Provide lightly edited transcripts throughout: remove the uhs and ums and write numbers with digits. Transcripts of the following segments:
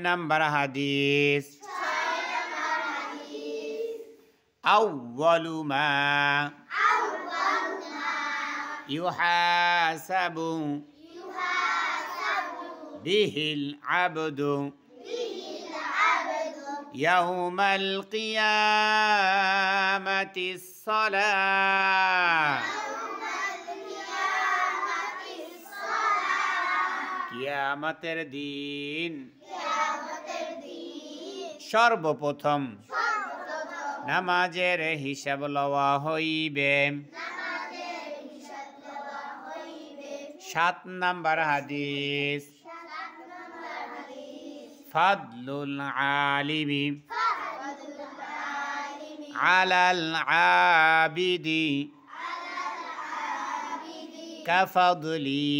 Number হাদিস আউয়ালু মা ইউহাসাবু বিহিল আবদু ইয়াউমাল কিয়ামাতিস সালাহ কিয়ামতের দিন সর্বপ্রথম নামাজের হিসাব লওয়া হইবে। 7 নাম্বার হাদিস ফাদলুল আলিমি আলাল আবিদি কাফাদলি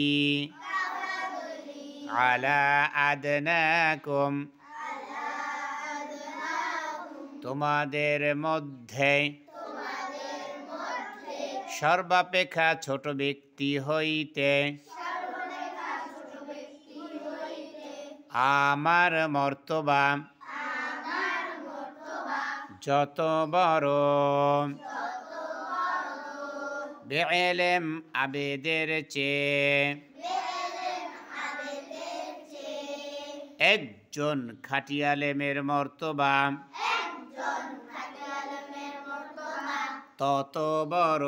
আলা আদনাকুম তোমাদের মধ্যে সর্বাপেক্ষা ছোট ব্যক্তি হইতে আমার মর্তবা যত বড় বেইলম আবেদের চেয়ে একজন খাঁটি আলেমের মর্তবা তত বড়।